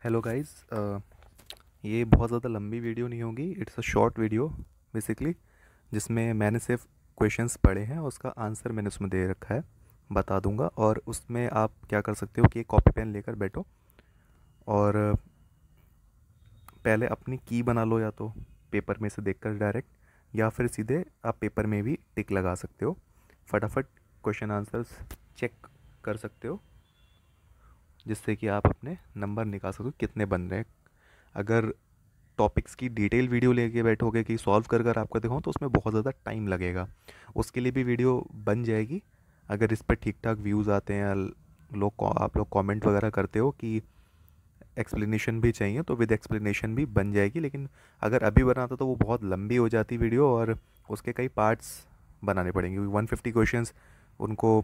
Hello guys. ये बहुत ज़्यादा लंबी वीडियो नहीं होगी, it's a short video basically, जिसमें मैंने सिर्फ क्वेश्चंस पढ़े हैं और उसका आंसर मैंने उसमें दे रखा है, बता दूंगा। और उसमें आप क्या कर सकते हो कि एक कॉपी पेन लेकर बैठो और पहले अपनी की बना लो, या तो पेपर में से देखकर डायरेक्ट, या फिर सीधे आप पेपर में भी टिक लगा सकते हो। फटाफट क्वेश्चन आंसर्स चेक कर सकते हो, जिससे कि आप अपने नंबर निकाल सको कितने बन रहे हैं। अगर टॉपिक्स की डिटेल वीडियो लेके बैठोगे कि सॉल्व कर कर आपको दिखाऊं, तो उसमें बहुत ज़्यादा टाइम लगेगा। उसके लिए भी वीडियो बन जाएगी अगर इस पर ठीक ठाक व्यूज़ आते हैं, आप लोग कमेंट वगैरह करते हो कि एक्सप्लेनेशन भी चाहिए, तो विद एक्सप्लेनेशन भी बन जाएगी। लेकिन अगर अभी बनाता तो वो बहुत लंबी हो जाती वीडियो, और उसके कई पार्ट्स बनाने पड़ेंगे, 150 क्वेश्चंस, उनको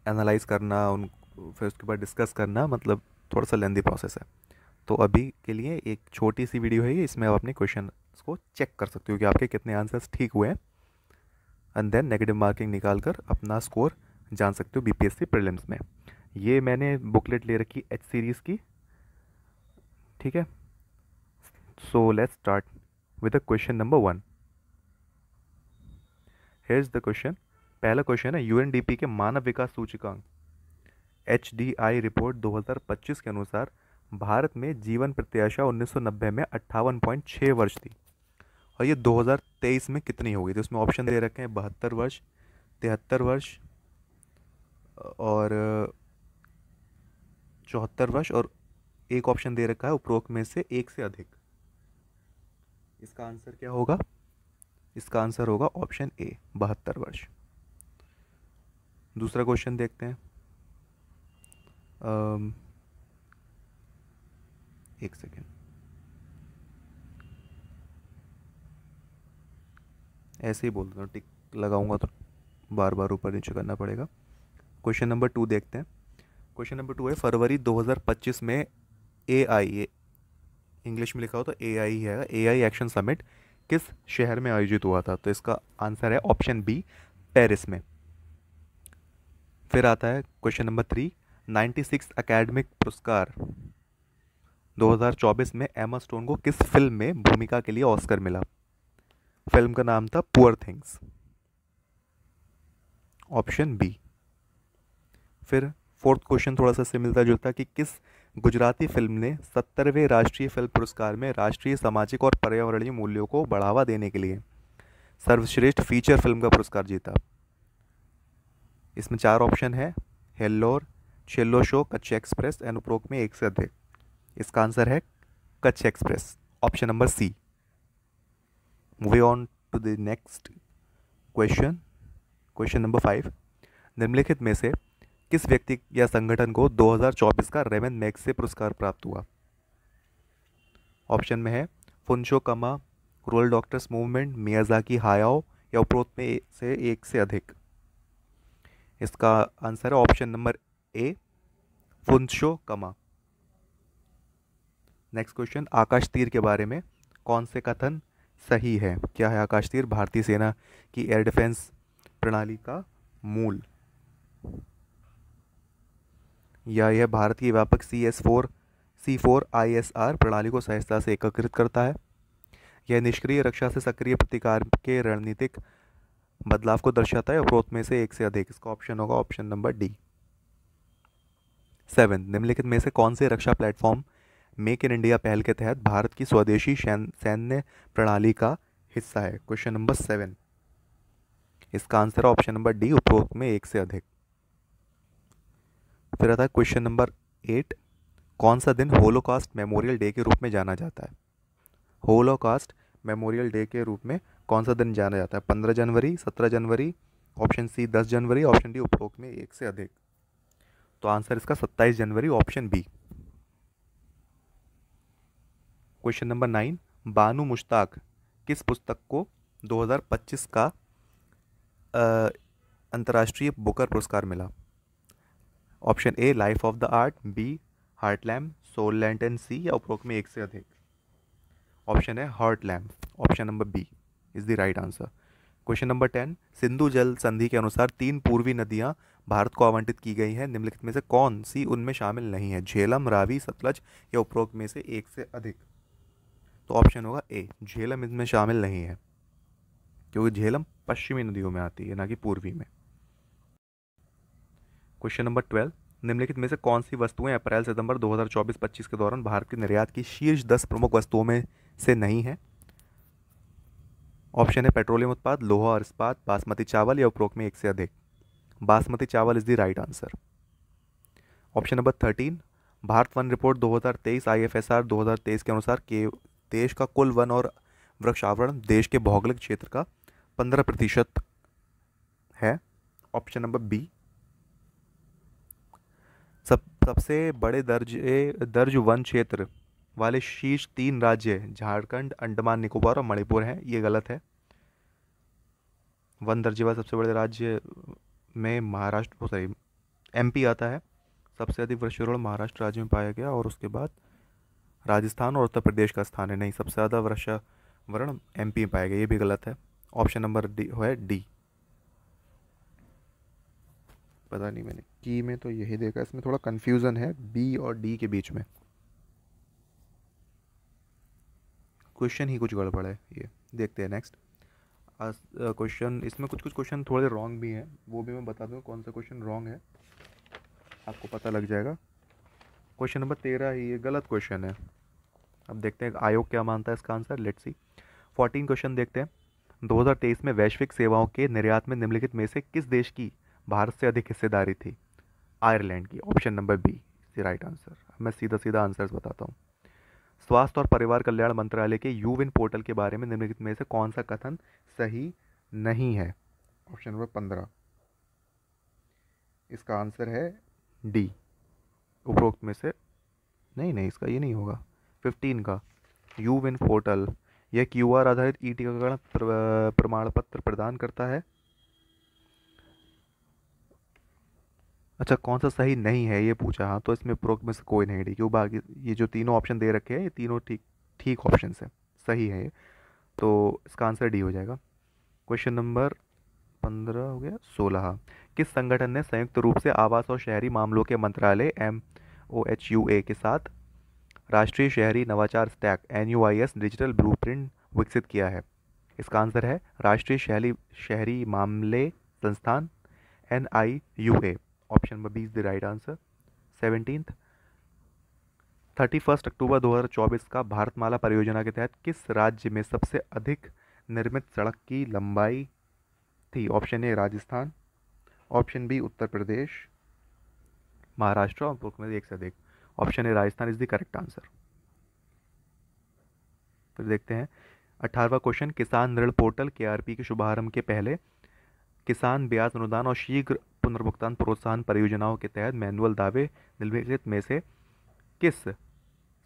एनालाइज करना, उन फिर उसके बाद डिस्कस करना, मतलब थोड़ा सा लेंदी प्रोसेस है। तो अभी के लिए एक छोटी सी वीडियो है ये, इसमें आप अपने क्वेश्चन को चेक कर सकते हो कि आपके कितने आंसर्स ठीक हुए हैं, एंड देन नेगेटिव मार्किंग निकाल कर अपना स्कोर जान सकते हो बीपीएससी प्रीलिम्स में। ये मैंने बुकलेट ले रखी एच सीरीज़ की, ठीक है। So let's start with the question number 1। Here is the question. पहला क्वेश्चन है, यूएनडीपी के मानव विकास सूचकांक एचडीआई रिपोर्ट 2025 के अनुसार भारत में जीवन प्रत्याशा 1990 में 58.6 वर्ष थी, और ये 2023 में कितनी होगी? तो इसमें ऑप्शन दे रखे हैं 72 वर्ष, 73 वर्ष, और 74 वर्ष, और एक ऑप्शन दे रखा है उपरोक्त में से एक से अधिक। इसका आंसर क्या होगा? इसका आंसर होगा ऑप्शन ए, 72 वर्ष। दूसरा क्वेश्चन देखते हैं। अम, एक सेकेंड, ऐसे ही बोल देता हूँ, टिक लगाऊंगा तो बार बार ऊपर नीचे करना पड़ेगा। क्वेश्चन नंबर 2 देखते हैं। क्वेश्चन नंबर 2 है, फरवरी 2025 में AI, इंग्लिश में लिखा हो तो AI है, AI एक्शन समिट किस शहर में आयोजित हुआ था? तो इसका आंसर है ऑप्शन बी, पेरिस में। फिर आता है क्वेश्चन नंबर 3। 96 एकेडमिक पुरस्कार 2024 में एमा स्टोन को किस फिल्म में भूमिका के लिए ऑस्कर मिला? फिल्म का नाम था पुअर थिंग्स, ऑप्शन बी। फिर फोर्थ क्वेश्चन थोड़ा सा इससे मिलता जुलता, कि किस गुजराती फिल्म ने 70वें राष्ट्रीय फिल्म पुरस्कार में राष्ट्रीय सामाजिक और पर्यावरणीय मूल्यों को बढ़ावा देने के लिए सर्वश्रेष्ठ फीचर फिल्म का पुरस्कार जीता? इसमें चार ऑप्शन है, हेल्लोर, चेल्लो शो, कच्छ एक्सप्रेस, एंड उपरोक्त में एक से अधिक। इसका आंसर है Kutch Express, option number C. Moving on to the next question, question number 5। निम्नलिखित में से किस व्यक्ति या संगठन को 2024 का रेमन मैग्सेसे पुरस्कार प्राप्त हुआ? ऑप्शन में है फुनशो कमा, रूरल डॉक्टर्स मूवमेंट, मियाजाकी हायाओ, या उपरोक्त में से एक से अधिक। इसका आंसर है ऑप्शन नंबर ए, फुनशो कमा। नेक्स्ट क्वेश्चन, आकाश तीर के बारे में कौन से कथन सही है? क्या है आकाश तीर? भारतीय सेना की एयर डिफेंस प्रणाली का मूल, या यह भारत की व्यापक C4ISR प्रणाली को सहजता से एकीकृत करता है, यह निष्क्रिय रक्षा से सक्रिय प्रतिकार के रणनीतिक बदलाव को दर्शाता है, उपरोक्त में से एक से अधिक। इसका ऑप्शन होगा ऑप्शन नंबर डी। 7। निम्नलिखित में से कौन से रक्षा प्लेटफॉर्म मेक इन इंडिया पहल के तहत भारत की स्वदेशी सैन्य प्रणाली का हिस्सा है? क्वेश्चन नंबर 7, इसका आंसर है ऑप्शन नंबर डी, उपरोक्त में एक से अधिक। फिर आता है क्वेश्चन नंबर 8। कौन सा दिन होलोकॉस्ट मेमोरियल डे के रूप में जाना जाता है? होलोकॉस्ट मेमोरियल डे के रूप में कौन सा दिन जाना जाता है? 15 जनवरी, 17 जनवरी, ऑप्शन सी 10 जनवरी, ऑप्शन डी उपरोक्त में एक से अधिक। तो आंसर इसका 27 जनवरी, option B. Question number 9। Banu Mushtaq किस पुस्तक को 2025 का अंतर्राष्ट्रीय बुकर पुरस्कार मिला? Option A, life of the art, B, heart lamp, soul land and C, या उपरोक्त में एक से अधिक। ऑप्शन है heart lamp, option number B is the right answer. Question number 10। Sindhu जल संधि के अनुसार तीन पूर्वी नदियां भारत को आवंटित की गई है निम्नलिखित में से कौन सी उनमें शामिल नहीं है? झेलम, रावी, सतलज या उपरोक्त में से एक से अधिक? तो ऑप्शन होगा ए, झेलम इसमें शामिल नहीं है, क्योंकि झेलम पश्चिमी नदियों में आती है, ना कि पूर्वी में। क्वेश्चन नंबर 12, निम्नलिखित में से कौन सी वस्तुएं अप्रैल सितंबर 2024-25 के दौरान भारत के निर्यात की शीर्ष 10 प्रमुख वस्तुओं में से नहीं है? ऑप्शन है पेट्रोलियम उत्पाद, लोहा और इस्पात, बासमती चावल या उपरोक्त में एक से अधिक? बासमती चावल is the right answer. Option number 13, Bharat one report 2023 IFSR 2023 के अनुसार के देश का कुल वन और वृक्ष आवरण देश के भौगोलिक क्षेत्र का 15% है। ऑप्शन नंबर बी, सबसे बड़े दर्ज वन क्षेत्र वाले शीर्ष 3 राज्य झारखंड, अंडमान निकोबार और मणिपुर हैं। ये गलत है। वन दर्जे वाले सबसे बड़े राज्य में महाराष्ट्र, सॉरी, MP आता है। सबसे अधिक वृक्षारोपण महाराष्ट्र राज्य में पाया गया और उसके बाद राजस्थान और उत्तर प्रदेश का स्थान है। नहीं, सबसे ज़्यादा वृक्षारोपण MP में पाया गया, ये भी गलत है। ऑप्शन नंबर डी है डी। पता नहीं, मैंने की में तो यही देखा, इसमें थोड़ा कंफ्यूजन है बी और डी के बीच में। क्वेश्चन ही कुछ गड़बड़ है। ये देखते हैं नेक्स्ट क्वेश्चन। इसमें कुछ क्वेश्चन थोड़े रॉन्ग भी हैं, वो भी मैं बता दूँ कौन सा क्वेश्चन रॉन्ग है, आपको पता लग जाएगा। क्वेश्चन नंबर 13 ही ये गलत क्वेश्चन है। अब देखते हैं आयोग क्या मानता है इसका आंसर। Let's see. 14 क्वेश्चन देखते हैं। 2023 में वैश्विक सेवाओं के निर्यात में निम्नलिखित में से किस देश की भारत से अधिक हिस्सेदारी थी? आयरलैंड की। Option number B is the right answer. मैं सीधा सीधा आंसर्स बताता हूँ। स्वास्थ्य और परिवार कल्याण मंत्रालय के यूविन पोर्टल के बारे में निम्नलिखित में से कौन सा कथन सही नहीं है? ऑप्शन नंबर 15, इसका आंसर है डी, उपरोक्त में से नहीं, इसका ये नहीं होगा। 15 का यूविन पोर्टल यह QR आधारित टीकाकरण प्रमाण पत्र प्रदान करता है। अच्छा, कौन सा सही नहीं है ये पूछा। हाँ, तो इसमें उपरोक्त में से कोई नहीं डी, क्यों बाकी ये जो तीनों ऑप्शन दे रखे हैं ये तीनों ठीक ऑप्शन है, सही है ये। तो इसका आंसर डी हो जाएगा। क्वेश्चन नंबर 15 हो गया। 16, किस संगठन ने संयुक्त रूप से आवास और शहरी मामलों के मंत्रालय MOHUA के साथ राष्ट्रीय शहरी नवाचार स्टैक NUIS डिजिटल ब्लूप्रिंट विकसित किया है? इसका आंसर है राष्ट्रीय शहरी मामले संस्थान NIUA। Option number B is the right answer. 17, 31 अक्टूबर 2024 का भारतमाला परियोजना के तहत किस राज्य में सबसे अधिक निर्मित सड़क की लंबाई थी? Option A Rajasthan, option B Uttar Pradesh, Maharashtra और उपरोक्त में एक से अधिक। Option A Rajasthan is the correct answer. फिर देखते हैं 18वां क्वेश्चन। किसान ऋण पोर्टल KRP के शुभारंभ के पहले किसान ब्याज अनुदान और शीघ्र पुनर्भुगतान प्रोत्साहन परियोजनाओं के तहत मैनुअल दावे निम्नलिखित में से किस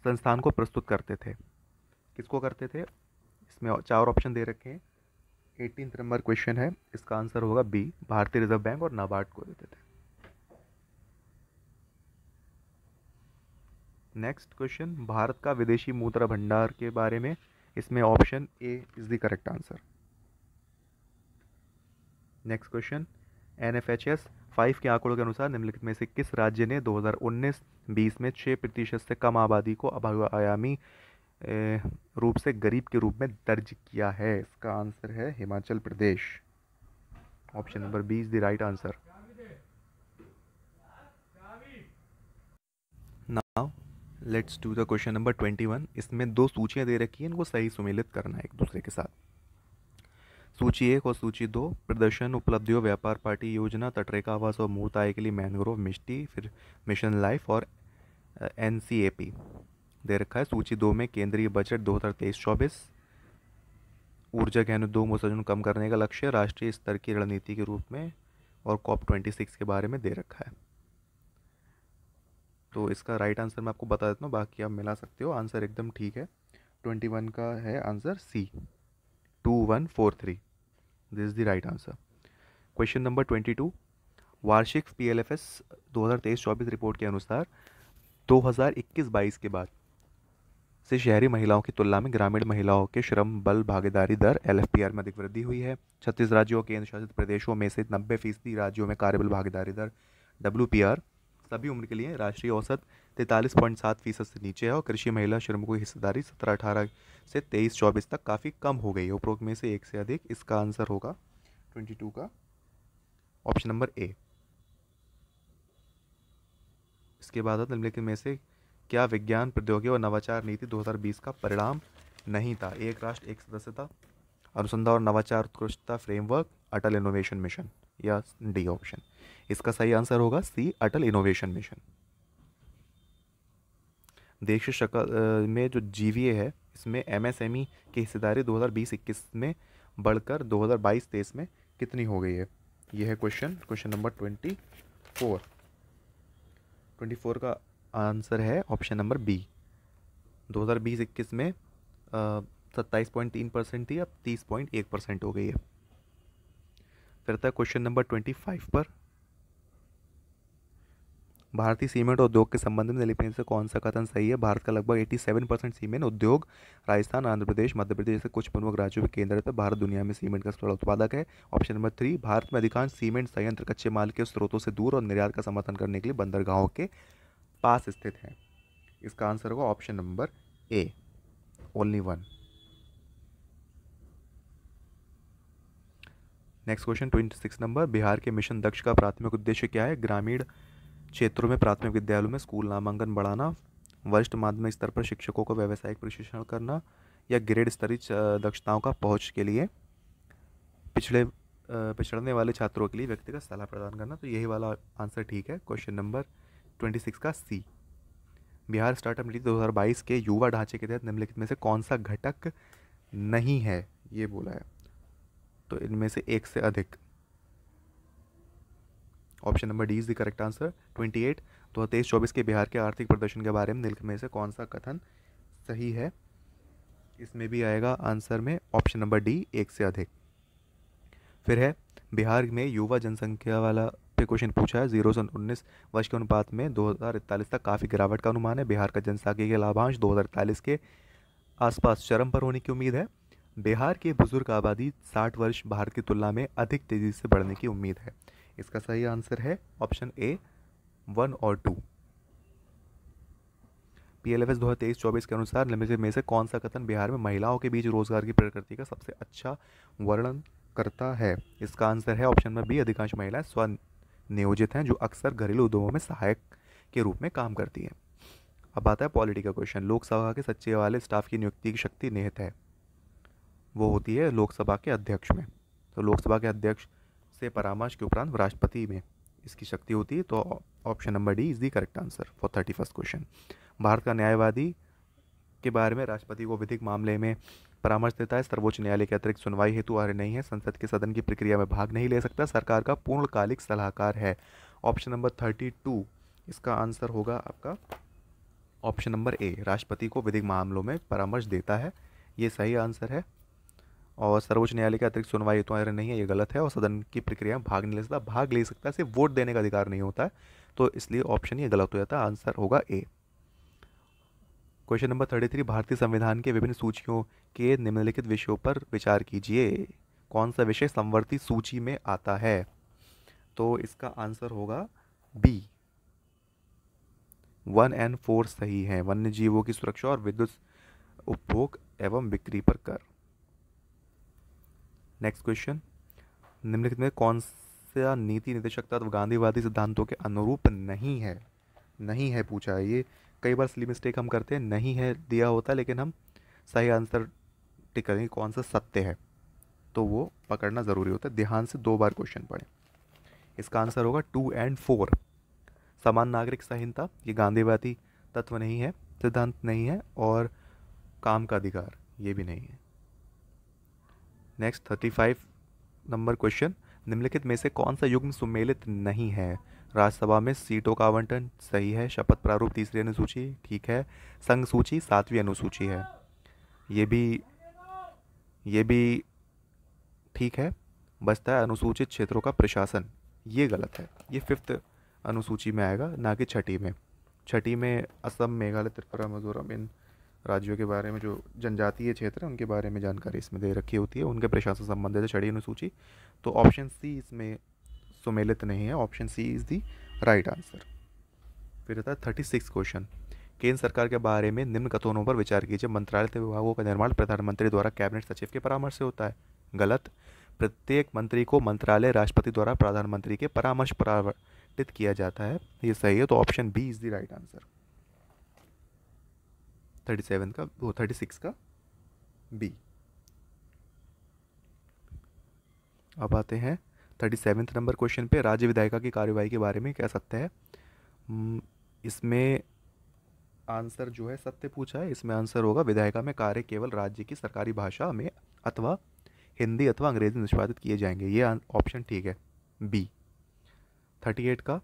संस्थान को प्रस्तुत करते थे? किसको करते थे? इसमें 4 ऑप्शन दे रखे हैं। 18 नंबर क्वेश्चन है, इसका आंसर होगा बी, भारतीय रिजर्व बैंक और नाबार्ड को देते थे। नेक्स्ट क्वेश्चन, भारत का विदेशी मुद्रा भंडार के बारे में, इसमें option A is the correct answer. Next question, NFHS 5 के आंकड़ों के अनुसार निम्नलिखित में से किस राज्य ने 2019-20 में 6% से कम आबादी को बहुआयामी रूप से गरीब के रूप में दर्ज किया है? इसका आंसर है Himachal Pradesh. Option number B is the right answer. Now let's do the question number 21। इसमें 2 सूचियां दे रखी हैं, इनको सही सुमेलित करना है एक दूसरे के साथ। सूची 1 और सूची 2, प्रदर्शन उपलब्धियों व्यापार पार्टी योजना, तटरेखा आवास और मूर्त आय के लिए मैनग्रोव मिष्टी, फिर मिशन लाइफ और NCAP दे रखा है। सूची 2 में केंद्रीय बजट 2023-24, ऊर्जा गहन उद्योग उत्सर्जन कम करने का लक्ष्य राष्ट्रीय स्तर की रणनीति के रूप में और COP26 के बारे में दे रखा है। तो इसका राइट आंसर मैं आपको बता देता हूँ, बाकी आप मिला सकते हो। आंसर एकदम ठीक है। 21 का है answer C, 2143। This is the right answer. Question number 22, वार्षिक PLFS 2023-24 रिपोर्ट के अनुसार 2021-22 के बाद से शहरी महिलाओं की तुलना में ग्रामीण महिलाओं के श्रम बल भागीदारी दर LFPR में अधिक वृद्धि हुई है। 36 राज्यों और केंद्र शासित प्रदेशों में से 90% राज्यों में कार्यबल भागीदारी दर WPR सभी उम्र के लिए राष्ट्रीय औसत 43.7% से नीचे है और कृषि महिला श्रमिकों की हिस्सेदारी 17-18 से 23-24 तक काफ़ी कम हो गई है। उपरोक्त में से एक से अधिक, इसका आंसर होगा 22 का ऑप्शन नंबर ए। इसके बाद निम्नलिखित में से क्या विज्ञान प्रौद्योगिकी और नवाचार नीति 2020 का परिणाम नहीं था? एक राष्ट्र एक सदस्यता, अनुसंधान और नवाचार उत्कृष्टता फ्रेमवर्क, अटल इनोवेशन मिशन, या डी ऑप्शन। इसका सही आंसर होगा सी, अटल इनोवेशन मिशन। देश की शक्ल में जो GVA है इसमें MSME की हिस्सेदारी 2020-21 में बढ़कर 2022-23 में कितनी हो गई है? यह है क्वेश्चन नंबर 24 का आंसर है ऑप्शन नंबर बी। 2020-21 में 27.3% थी, अब 30.1% हो गई है। फिर था क्वेश्चन नंबर 25 पर। भारतीय सीमेंट उद्योग के संबंध में निम्नलिखित में से कौन सा कथन सही है? भारत का लगभग 87% सीमेंट उद्योग राजस्थान, आंध्र प्रदेश, मध्य प्रदेश जैसे कुछ प्रमुख राज्यों में केंद्रित है। भारत दुनिया में सीमेंट का बड़ा उत्पादक है। ऑप्शन नंबर 3, भारत में अधिकांश सीमेंट संयंत्र कच्चे माल के स्रोतों से दूर और निर्यात का समर्थन करने के लिए बंदरगाहों के पास स्थित है। इसका आंसर होगा ऑप्शन नंबर ए, only 1। Next question 26 number, Bihar के मिशन दक्ष का प्राथमिक उद्देश्य क्या है? ग्रामीण क्षेत्रों में प्राथमिक विद्यालयों में स्कूल नामांकन बढ़ाना, वरिष्ठ माध्यमिक स्तर पर शिक्षकों को व्यावसायिक प्रशिक्षण करना, या ग्रेड स्तरीय दक्षताओं का पहुंच के लिए पिछड़ने वाले छात्रों के लिए व्यक्तिगत सलाह प्रदान करना। तो यही वाला आंसर ठीक है, क्वेश्चन नंबर 26 का सी। बिहार स्टार्टअप नीति 2022 के युवा ढांचे के तहत निम्नलिखित में से कौन सा घटक नहीं है, ये बोला है। तो इनमें से एक से अधिक, option number D is the correct answer. 28 2023-24 के बिहार के आर्थिक प्रदर्शन के बारे में निम्नलिखित में से कौन सा कथन सही है? इसमें भी आएगा आंसर में ऑप्शन नंबर डी, एक से अधिक। फिर है बिहार में युवा जनसंख्या वाला पे क्वेश्चन पूछा है। 0 से 19 वर्ष के अनुपात में 2041 तक काफ़ी गिरावट का अनुमान है। बिहार का जनसांख्यिकीय लाभांश 2041 के आसपास चरम पर होने की उम्मीद है। बिहार की बुजुर्ग आबादी 60 वर्ष भारत की तुलना में अधिक तेज़ी से बढ़ने की उम्मीद है। इसका सही आंसर है ऑप्शन ए, 1 और 2। PLFS 2023-24 के अनुसार निम्नलिखित में से कौन सा कथन बिहार में महिलाओं के बीच रोजगार की प्रकृति का सबसे अच्छा वर्णन करता है? इसका आंसर है ऑप्शन नंबर बी, अधिकांश महिलाएं स्वनियोजित हैं जो अक्सर घरेलू उद्योगों में सहायक के रूप में काम करती हैं। अब आता है पॉलिटी का क्वेश्चन। लोकसभा के सचिव वाले स्टाफ की नियुक्ति की शक्ति निहित है, वो होती है लोकसभा के अध्यक्ष में। तो लोकसभा के अध्यक्ष से परामर्श के उपरांत राष्ट्रपति में इसकी शक्ति होती है। तो option number D is the correct answer for 31st question. Bharat का न्यायवादी के बारे में राष्ट्रपति को विधिक मामले में परामर्श देता है। सर्वोच्च न्यायालय के अतिरिक्त सुनवाई हेतु अर्ह नहीं है। संसद के सदन की प्रक्रिया में भाग नहीं ले सकता। सरकार का पूर्णकालिक सलाहकार है। ऑप्शन नंबर 32 इसका आंसर होगा आपका ऑप्शन नंबर ए, राष्ट्रपति को विधिक मामलों में परामर्श देता है, ये सही आंसर है। और सर्वोच्च न्यायालय के अतिरिक्त सुनवाई हेतु अर्ह नहीं है, ये गलत है। और सदन की प्रक्रिया में भाग नहीं ले सकता। भाग ले सकता है, सिर्फ वोट देने का अधिकार नहीं होता है, तो इसलिए ऑप्शन ये गलत हो जाता है। आंसर होगा ए। क्वेश्चन नंबर 33, भारतीय संविधान के विभिन्न सूचियों के निम्नलिखित विषयों पर विचार कीजिए। कौन सा विषय समवर्ती सूची में आता है? तो इसका आंसर होगा बी, 1 और 4 सही है। वन्य जीवों की सुरक्षा और विद्युत उपभोग एवं बिक्री पर कर। नेक्स्ट क्वेश्चन, निम्नलिखित में कौन सा नीति निदेशक तत्व गांधीवादी सिद्धांतों के अनुरूप नहीं है? नहीं है पूछा है। ये कई बार स्ली मिस्टेक हम करते हैं, नहीं है दिया होता है लेकिन हम सही आंसर टिक करेंगे कौन सा सत्य है, तो वो पकड़ना ज़रूरी होता है। ध्यान से 2 बार क्वेश्चन पढ़ें। इसका आंसर होगा 2 और 4। समान नागरिक संहिता ये गांधीवादी तत्व नहीं है, सिद्धांत नहीं है। और काम का अधिकार ये भी नहीं है। नेक्स्ट 35 नंबर क्वेश्चन, निम्नलिखित में से कौन सा युग्म सुमेलित नहीं है? राज्यसभा में सीटों का आवंटन सही है। शपथ प्रारूप 3री अनुसूची ठीक है। संघ सूची 7वीं अनुसूची है, ये भी ठीक है। बचता है अनुसूचित क्षेत्रों का प्रशासन, ये गलत है। ये 5th अनुसूची में आएगा, ना कि 6ठी में। 6ठी में असम, मेघालय, त्रिपुरा, मिजोरम इन राज्यों के बारे में, जो जनजातीय क्षेत्र है उनके बारे में जानकारी इसमें दे रखी होती है, उनके प्रशासन संबंधित छठी अनुसूची। तो ऑप्शन सी इसमें सुमेलित नहीं है, option C is the right answer. फिर आता है 36 क्वेश्चन, केंद्र सरकार के बारे में निम्न कथनों पर विचार कीजिए। मंत्रालय तथा विभागों का निर्माण प्रधानमंत्री द्वारा कैबिनेट सचिव के परामर्श से होता है। गलत। प्रत्येक मंत्री को मंत्रालय राष्ट्रपति द्वारा प्रधानमंत्री के परामर्श परावर्तित किया जाता है, ये सही है। तो option B is the right answer. 36 का बी। अब आते हैं 37 नंबर क्वेश्चन पे, राज्य विधायिका की कार्यवाही के बारे में कह सकते हैं। इसमें आंसर जो है सत्य पूछा है, इसमें आंसर होगा विधायिका में कार्य केवल राज्य की सरकारी भाषा में अथवा हिंदी अथवा अंग्रेजी में निष्पादित किए जाएंगे, ये ऑप्शन ठीक है, बी। 38 का,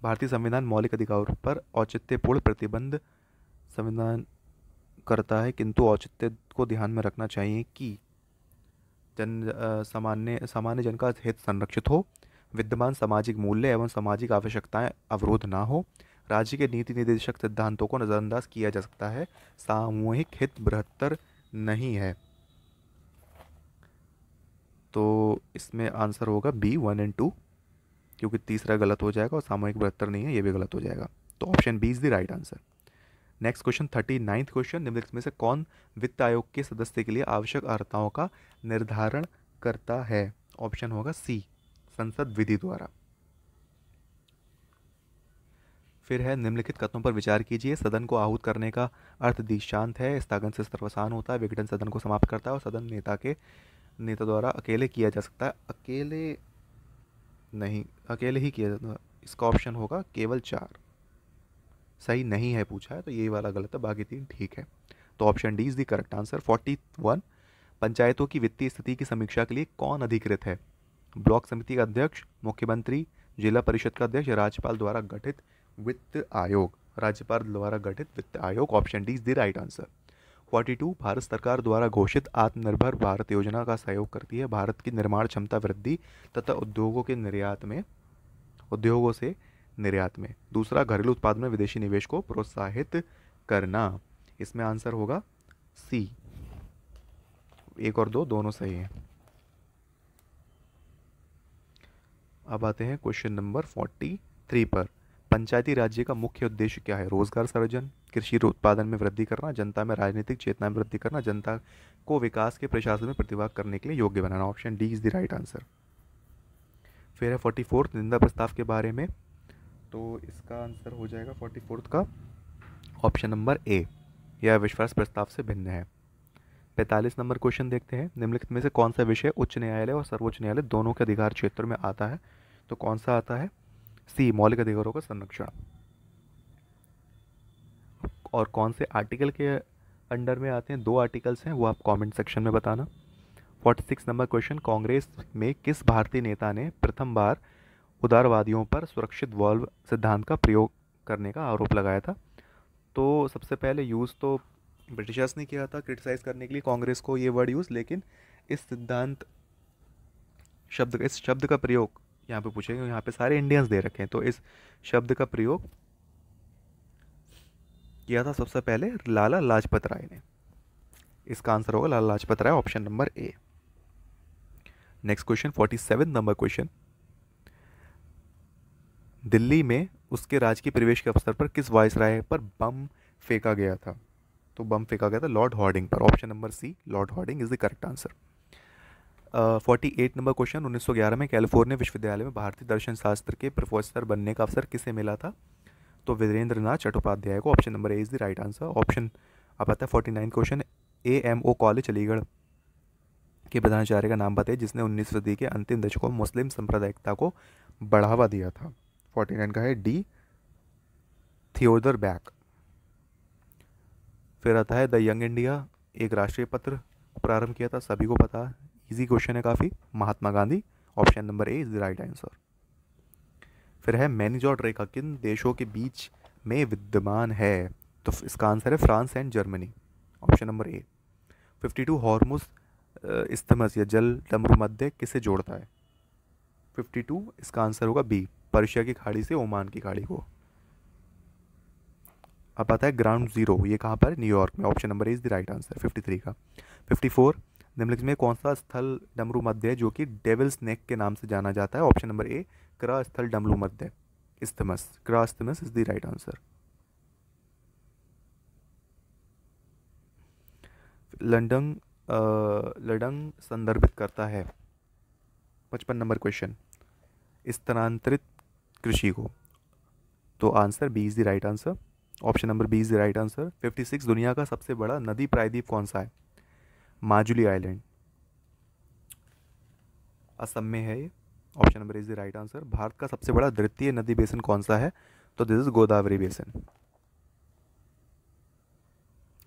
भारतीय संविधान मौलिक अधिकारों पर औचित्यपूर्ण प्रतिबंध संविधान करता है, किंतु औचित्य को ध्यान में रखना चाहिए कि सामान्य जन का हित संरक्षित हो, विद्यमान सामाजिक मूल्य एवं सामाजिक आवश्यकताएं अवरोध ना हो, राज्य के नीति निर्देशक सिद्धांतों को नज़रअंदाज किया जा सकता है, सामूहिक हित बृहत्तर नहीं है। तो इसमें आंसर होगा बी 1 और 2, क्योंकि तीसरा गलत हो जाएगा और सामूहिक बृहत्तर नहीं है, ये भी गलत हो जाएगा। तो option B is the right answer. Next question 39 question, निम्नलिखित में से कौन वित्त आयोग के सदस्य के लिए आवश्यक अर्हताओं का निर्धारण करता है? ऑप्शन होगा सी, संसद विधि द्वारा। फिर है निम्नलिखित कथनों पर विचार कीजिए। सदन को आहूत करने का अर्थ दीक्षांत है, स्थगन से सर्वसान होता है, विघटन सदन को समाप्त करता है और सदन नेता द्वारा अकेले किया जा सकता है। अकेले नहीं, अकेले ही किया जाता है। इसका ऑप्शन होगा केवल 4 सही नहीं है पूछा है, तो ये वाला गलत है, बाकी 3 ठीक है। तो option D is the correct answer. 41, पंचायतों की वित्तीय स्थिति की समीक्षा के लिए कौन अधिकृत है? ब्लॉक समिति का अध्यक्ष, मुख्यमंत्री, जिला परिषद का अध्यक्ष, राज्यपाल द्वारा गठित वित्त आयोग। राज्यपाल द्वारा गठित वित्त आयोग, option D is the right answer. 42, Bharat सरकार द्वारा घोषित आत्मनिर्भर भारत योजना का सहयोग करती है भारत की निर्माण क्षमता वृद्धि तथा उद्योगों से निर्यात में। दूसरा, घरेलू उत्पाद में विदेशी निवेश को प्रोत्साहित करना। इसमें आंसर होगा सी। 1 और 2 दोनों सही हैं। अब आते हैं क्वेश्चन नंबर 43 पर। पंचायती राज्य का मुख्य उद्देश्य क्या है? रोजगार सृजन, कृषि उत्पादन में वृद्धि करना, जनता में राजनीतिक चेतना में वृद्धि करना, जनता को विकास के प्रशासन में प्रतिभाग करने के लिए योग्य बनाना। Option D is the right answer. फिर है 44 निंदा प्रस्ताव के बारे में, तो इसका आंसर हो जाएगा 44 का ऑप्शन नंबर ए, यह अविश्वास प्रस्ताव से भिन्न है। 45 नंबर क्वेश्चन देखते हैं। निम्नलिखित में से कौन सा विषय उच्च न्यायालय और सर्वोच्च न्यायालय दोनों के अधिकार क्षेत्र में आता है? तो कौन सा आता है? सी, मौलिक अधिकारों का संरक्षण। और कौन से आर्टिकल के अंडर में आते हैं? 2 आर्टिकल्स हैं, वो आप कमेंट सेक्शन में बताना। 46 नंबर क्वेश्चन, कांग्रेस में किस भारतीय नेता ने प्रथम बार उदारवादियों पर सुरक्षित वॉल्व सिद्धांत का प्रयोग करने का आरोप लगाया था? तो सबसे पहले यूज़ तो ब्रिटिशर्स ने किया था क्रिटिसाइज़ करने के लिए कांग्रेस को, ये वर्ड यूज़, लेकिन इस शब्द का प्रयोग यहाँ पे पूछेंगे, यहाँ पे सारे इंडियंस दे रखे हैं, तो इस शब्द का प्रयोग किया था सबसे पहले लाला लाजपत राय ने। इसका आंसर होगा Lala Lajpat Rai, option number A. Next question 47 number question, Delhi में उसके राजकीय प्रवेश के अवसर पर किस वायसराय पर बम फेंका गया था? तो बम फेंका गया था लॉर्ड हॉर्डिंग पर, option number C, Lord Hardinge is the correct answer. 48 number question, 1911 में कैलिफोर्निया विश्वविद्यालय में भारतीय दर्शन शास्त्र के प्रोफेसर बनने का अवसर किसे मिला था? तो वीरेंद्रनाथ चट्टोपाध्याय को, option number A is the right answer. Option अब आता है 49 क्वेश्चन, AMO कॉलेज अलीगढ़ के प्रधानाचार्य का नाम बताइए जिसने 19वीं सदी के अंतिम दशकों में मुस्लिम सांप्रदायिकता को बढ़ावा दिया था? 49 का है डी, थियोडर बैक। फिर आता है द यंग इंडिया, एक राष्ट्रीय पत्र प्रारंभ किया था, सभी को पता, इजी क्वेश्चन है काफ़ी, Mahatma Gandhi, option number A is the right answer. फिर है मैनीजॉर्ड रेखा किन देशों के बीच में विद्यमान है? तो इसका आंसर है France and Germany, option number A. 52 Hormuz isthmus या जल डमरू मध्य किसे जोड़ता है? 52 इसका आंसर होगा बी, पर्शिया की खाड़ी से ओमान की खाड़ी को। अब आता है ग्राउंड जीरो, ये कहाँ पर है? न्यूयॉर्क में। Option number A is the right answer 53 का। 54, निम्नलिखित में कौन सा स्थल डमरू मध्य है जो कि डेविल्स नेक के नाम से जाना जाता है? ऑप्शन नंबर ए क्रा स्थल डमरू मध्य isthmus, Kra isthmus is the right answer. London लडंग संदर्भित करता है 55 नंबर क्वेश्चन स्थानांतरित कृषि को, तो answer B is the right answer. Option number B is the right answer. 56, दुनिया का सबसे बड़ा नदी प्रायद्वीप कौन सा है? माजुली आइलैंड, असम में है ये। Option number is the right answer. Bharat का सबसे बड़ा द्वितीय नदी बेसिन कौन सा है? तो दिस इज गोदावरी बेसिन।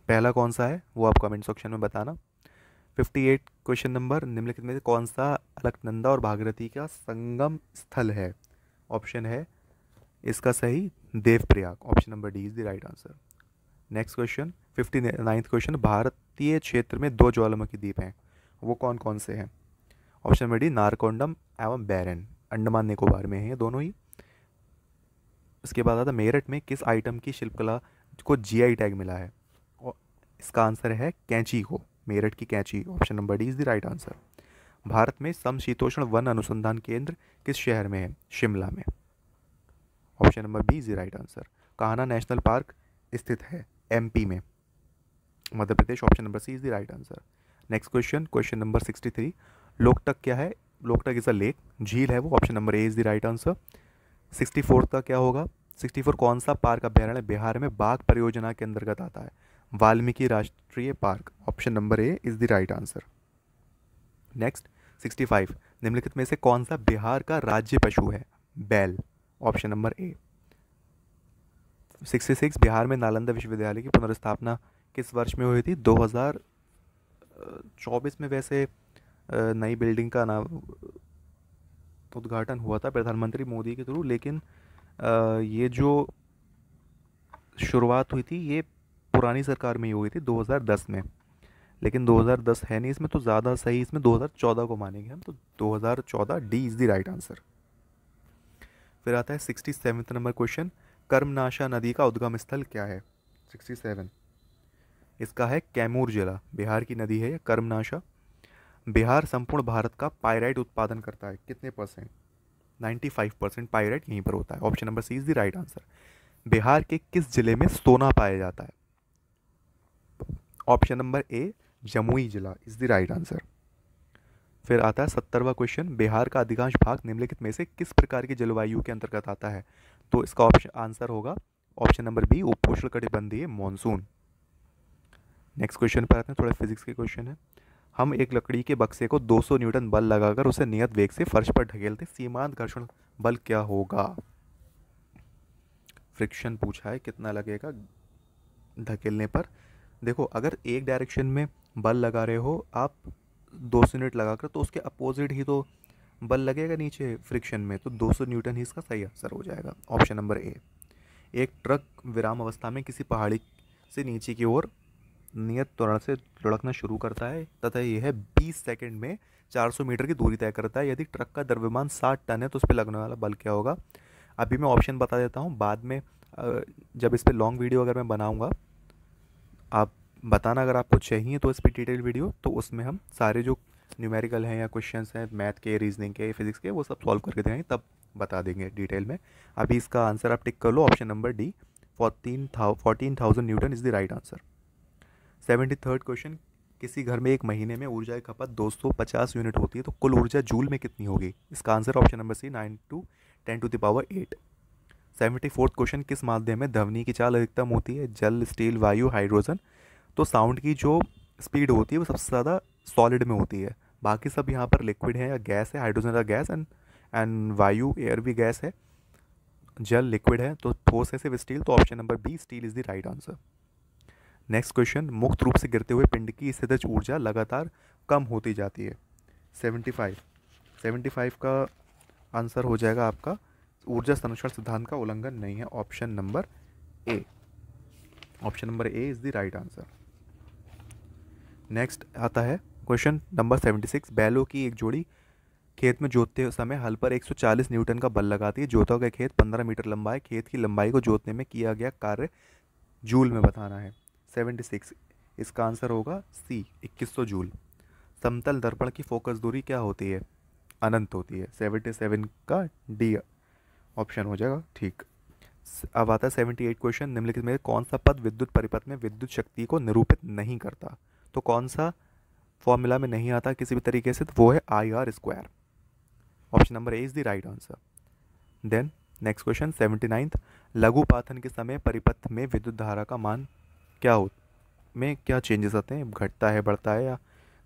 पहला कौन सा है वो आप कमेंट सेक्शन में बताना। 58 क्वेश्चन नंबर, निम्नलिखित में से कौन सा अलकनंदा और भागीरथी का संगम स्थल है? ऑप्शन है इसका सही Devprayag, option number D is the right answer. Next question 59th question, भारतीय क्षेत्र में दो ज्वालामुखी द्वीप हैं, वो कौन कौन से हैं? ऑप्शन नंबर डी नारकोंडम एवं बैरन, अंडमान निकोबार में है ये दोनों ही। इसके बाद आता मेरठ में किस आइटम की शिल्पकला को जीआई टैग मिला है? और इसका आंसर है कैंची को, मेरठ की कैंची, option number D is the right answer. Bharat में समशीतोष्ण वन अनुसंधान केंद्र किस शहर में है? शिमला में, option number B is the right answer. Kanha national park स्थित है एमपी में, Madhya Pradesh, option number C is the right answer. Next question, question number 63, Loktak क्या है? लोकटक इज अ लेक, झील है वो, option number A is the right answer. 64 का क्या होगा? 64 कौन सा पार्क अभ्यारण्य बिहार में बाघ परियोजना के अंतर्गत आता है? वाल्मीकि राष्ट्रीय park, option number A is the right answer. Next 65, निम्नलिखित में से कौन सा बिहार का राज्य पशु है? बैल, ऑप्शन नंबर ए। 66, बिहार में नालंदा विश्वविद्यालय की पुनर्स्थापना किस वर्ष में हुई थी? 2024 में वैसे नई बिल्डिंग का नाम उद्घाटन हुआ था प्रधानमंत्री मोदी के थ्रू, लेकिन ये जो शुरुआत हुई थी ये पुरानी सरकार में ही हुई थी 2010 में, लेकिन 2010 है नहीं इसमें, तो ज़्यादा सही इसमें 2014 को मानेंगे हम, तो 2014 D is the right answer. फिर आता है 67 नंबर क्वेश्चन, कर्मनाशा नदी का उद्गम स्थल क्या है? 67, इसका है कैमूर जिला, बिहार की नदी है ये कर्मनाशा। बिहार संपूर्ण भारत का पायराइट उत्पादन करता है कितने %? 95% पायराइट यहीं पर होता है, option number C is the right answer. Bihar के किस जिले में सोना पाया जाता है? ऑप्शन नंबर ए जमुई जिला इज द राइट आंसर। फिर आता है 70वां क्वेश्चन, बिहार का अधिकांश भाग निम्नलिखित में से किस प्रकार की जलवायु के अंतर्गत आता है? तो इसका ऑप्शन आंसर होगा ऑप्शन नंबर बी उपोष्णकटिबंधीय मानसून। नेक्स्ट क्वेश्चन पर आते हैं, थोड़ा फिजिक्स के क्वेश्चन है। हम एक लकड़ी के बक्से को 200 न्यूटन बल लगाकर उसे नियत वेग से फर्श पर ढकेलते, सीमांत घर्षण बल क्या होगा? फ्रिक्शन पूछा है कितना लगेगा ढकेलने पर। देखो अगर एक डायरेक्शन में बल लगा रहे हो आप 200 यूनिट लगाकर, तो उसके अपोजिट ही तो बल लगेगा नीचे फ्रिक्शन में, तो 200 न्यूटन ही इसका सही आंसर हो जाएगा, ऑप्शन नंबर ए। एक ट्रक विराम अवस्था में किसी पहाड़ी से नीचे की ओर नियत त्वरण से लुढ़कना शुरू करता है तथा यह 20 सेकंड में 400 मीटर की दूरी तय करता है। यदि ट्रक का द्रव्यमान 60 टन है तो उस पर लगने वाला बल क्या होगा? अभी मैं ऑप्शन बता देता हूँ, बाद में जब इस पर लॉन्ग वीडियो अगर मैं बनाऊँगा आप बताना, अगर आपको चाहिए तो इस पर डिटेल वीडियो, तो उसमें हम सारे जो न्यूमेरिकल हैं या क्वेश्चंस हैं मैथ के, रीजनिंग के, फिजिक्स के, वो सब सॉल्व करके देंगे, तब बता देंगे डिटेल में। अभी इसका आंसर आप टिक कर लो, option number D 14,000 newton is the right answer. 73rd question, किसी घर में एक महीने में ऊर्जा की खपत 250 यूनिट होती है तो कुल ऊर्जा जूल में कितनी होगी? इसका answer option number C 9 to 10 to the power 8। 74th question, किस माध्यम में ध्वनि की चाल अधिकतम होती है? जल, स्टील, वायु, हाइड्रोजन। तो साउंड की जो स्पीड होती है वो सबसे ज़्यादा सॉलिड में होती है, बाकी सब यहाँ पर लिक्विड है या गैस है, हाइड्रोजन का गैस एंड वायु एयर भी गैस है, जल लिक्विड है, तो ठोस है सिर्फ स्टील, तो option number B steel is the right answer. Next question, मुक्त रूप से गिरते हुए पिंड की स्थितिज ऊर्जा लगातार कम होती जाती है। 75 का आंसर हो जाएगा आपका ऊर्जा संरक्षण सिद्धांत का उल्लंघन नहीं है, option number A. Option number A is the right answer. Next आता है क्वेश्चन नंबर 76, बैलों की एक जोड़ी खेत में जोतते समय हल पर 140 न्यूटन का बल लगाती है। जोता गया खेत 15 मीटर लंबा है। खेत की लंबाई को जोतने में किया गया कार्य जूल में बताना है। 76, इसका आंसर होगा सी, 2100 जूल। समतल दर्पण की फोकस दूरी क्या होती है? अनंत होती है। 77 का डी ऑप्शन हो जाएगा ठीक। अब आता है 78 क्वेश्चन, निम्नलिखित में कौन सा पद विद्युत परिपथ में विद्युत शक्ति को निरूपित नहीं करता? तो कौन सा फॉर्मूला में नहीं आता किसी भी तरीके से? तो वो है I R square. Option number A is the right answer. Then next question 79th, लघुपाथन के समय परिपथ में विद्युत धारा का मान क्या हो में क्या चेंजेस आते हैं? घटता है, बढ़ता है, या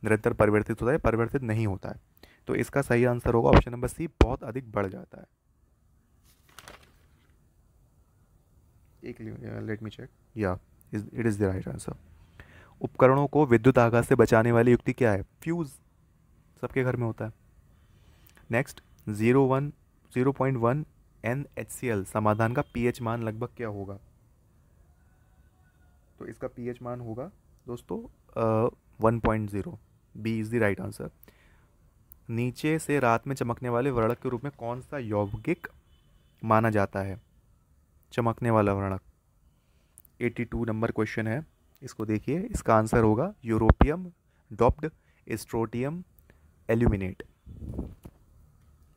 निरंतर परिवर्तित होता है, परिवर्तित नहीं होता है? तो इसका सही आंसर होगा ऑप्शन नंबर सी, बहुत अधिक बढ़ जाता है। एक लेट मी चेक, या it is the right answer. उपकरणों को विद्युत आघात से बचाने वाली युक्ति क्या है? फ्यूज, सबके घर में होता है। नेक्स्ट 0.1 NHCl समाधान का पीएच मान लगभग क्या होगा? तो इसका पीएच मान होगा दोस्तों 1.0, B is the right answer. नीचे से रात में चमकने वाले वर्णक के रूप में कौन सा यौगिक माना जाता है? चमकने वाला वर्णक। 82 नंबर क्वेश्चन है, इसको देखिए, इसका आंसर होगा यूरोपियम, डॉप्ड, स्ट्रोटियम, एल्यूमिनेट।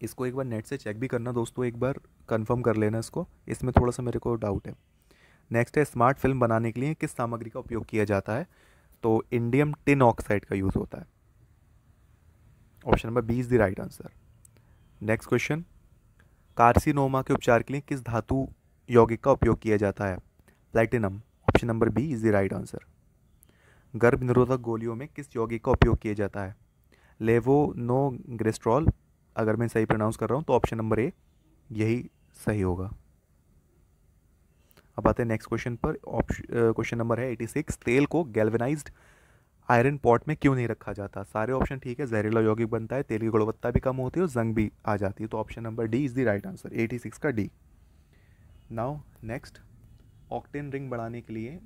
इसको एक बार नेट से चेक भी करना दोस्तों, एक बार कंफर्म कर लेना इसको, इसमें थोड़ा सा मेरे को डाउट है। नेक्स्ट है, स्मार्ट फिल्म बनाने के लिए किस सामग्री का उपयोग किया जाता है? तो इंडियम टिन ऑक्साइड का यूज़ होता है। Option number B is the right answer. Next question, carcinoma के उपचार के लिए किस धातु यौगिक का उपयोग किया जाता है? Platinum. Option number B is the right answer. गर्भ निरोधक गोलियों में किस यौगिक का उपयोग किया जाता है? लेवोनोग्रेस्ट्रॉल, अगर मैं सही प्रोनाउंस कर रहा हूँ तो ऑप्शन नंबर ए यही सही होगा। अब आते हैं नेक्स्ट क्वेश्चन पर। क्वेश्चन नंबर है 86, तेल को गैल्वेनाइज्ड आयरन पॉट में क्यों नहीं रखा जाता? सारे ऑप्शन ठीक है, जहरीला यौगिक बनता है, तेल की गुणवत्ता भी कम होती है और जंग भी आ जाती है। तो option number D is the right answer, 86 का D. Now next, octane ring बढ़ाने के लिए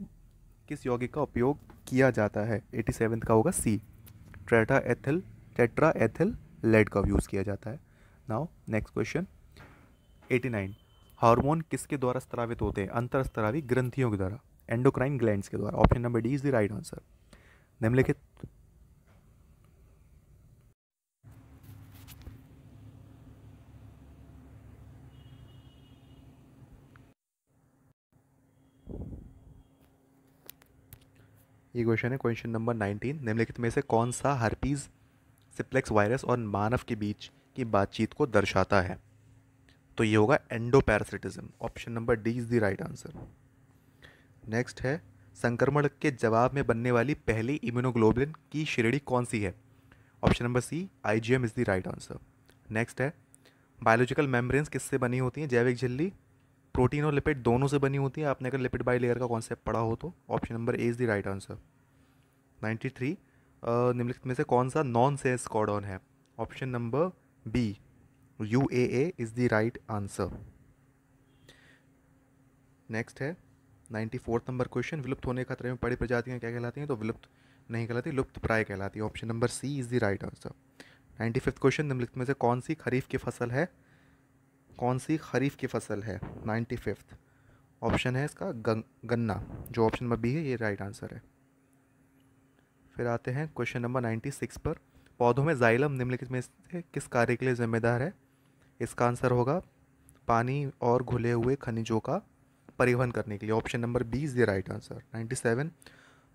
किस यौगिक का उपयोग किया जाता है? 87 का होगा सी, टेट्रा एथिल लेड का यूज़ किया जाता है। नाउ नेक्स्ट क्वेश्चन 89, हार्मोन किसके द्वारा स्रावित होते हैं? अंतरस्रावी ग्रंथियों के द्वारा, एंडोक्राइन ग्लैंड्स के द्वारा। Option number D is the right answer. निम्नलिखित ये क्वेश्चन है, क्वेश्चन नंबर 19, निम्नलिखित में से कौन सा हर्पीज सिप्लेक्स वायरस और मानव के बीच की बातचीत को दर्शाता है? तो ये होगा endoparasitism. Option number D is the right answer. Next है, संक्रमण के जवाब में बनने वाली पहली इम्यूनोग्लोबुलिन की श्रेणी कौन सी है? Option number C, IgM is the right answer. Next है, बायोलॉजिकल मेम्ब्रेन्स किससे बनी होती हैं? जैविक झिल्ली, प्रोटीन और लिपिड दोनों से बनी होती है, आपने अगर लिपिड बाई लेयर का कॉन्सेप्ट पढ़ा हो तो। Option number A is the right answer. 93, निम्नलिखित में से कौन सा नॉन सेंस कॉडॉन है? Option number B, UAA is the right answer. Next है 94th नंबर क्वेश्चन, विलुप्त होने के खतरे में पड़ी प्रजातियां क्या कहलाती हैं? तो विलुप्त नहीं कहलाती, लुप्त प्राय कहलाती है। Option number C is the right answer. 95th question, निम्नलिखित में से कौन सी खरीफ की फसल है? कौन सी खरीफ की फसल है? 95th ऑप्शन है इसका गन्ना, जो ऑप्शन नंबर बी है ये राइट आंसर है। फिर आते हैं क्वेश्चन नंबर 96 पर, पौधों में जाइलम निम्नलिखित में से किस कार्य के लिए जिम्मेदार है? इसका आंसर होगा पानी और घुले हुए खनिजों का परिवहन करने के लिए। Option number B is the right answer. 97,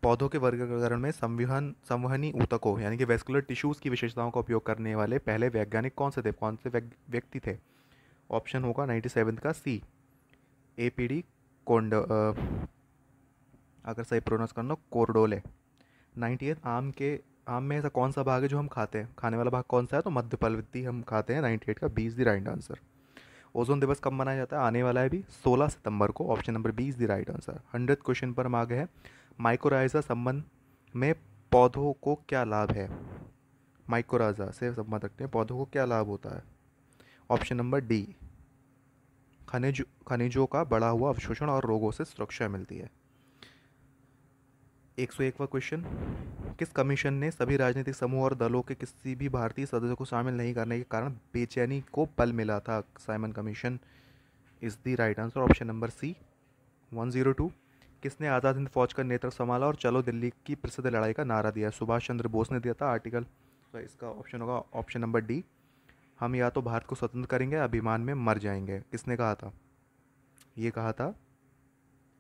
पौधों के वर्गीकरण में संवहनी ऊतकों यानी कि वेस्कुलर टिश्यूज़ की विशेषताओं का उपयोग करने वाले पहले वैज्ञानिक कौन से थे? कौन से व्यक्ति थे? ऑप्शन होगा 97 का सी, APD कोंड, अगर सही प्रोनाउंस करना, कोर्डोले। 98, आम में ऐसा कौन सा भाग है जो हम खाते हैं? खाने वाला भाग कौन सा है? तो मध्य फलवृत्ति हम खाते हैं। 98 का B is the right answer. Ozone दिवस कब मनाया जाता है? आने वाला है भी 16 सितंबर को। Option number B is the right answer. 100th question पर हम आ गए हैं, माइकोराइजा संबंध में पौधों को क्या लाभ है? माइकोराइजा से संबंध रखते हैं, पौधों को क्या लाभ होता है? ऑप्शन नंबर डी, खनिजों का बढ़ा हुआ अवशोषण और रोगों से सुरक्षा मिलती है। 101वां क्वेश्चन, किस कमीशन ने सभी राजनीतिक समूह और दलों के किसी भी भारतीय सदस्य को शामिल नहीं करने के कारण बेचैनी को बल मिला था? Simon Commission is the right answer. Option number C, 102। किसने आज़ाद हिंद फौज का नेतृत्व संभाला और चलो दिल्ली की प्रसिद्ध लड़ाई का नारा दिया? सुभाष चंद्र बोस ने दिया था आर्टिकल। तो इसका ऑप्शन होगा ऑप्शन नंबर डी, हम या तो भारत को स्वतंत्र करेंगे या अभिमान में मर जाएंगे। किसने कहा था? ये कहा था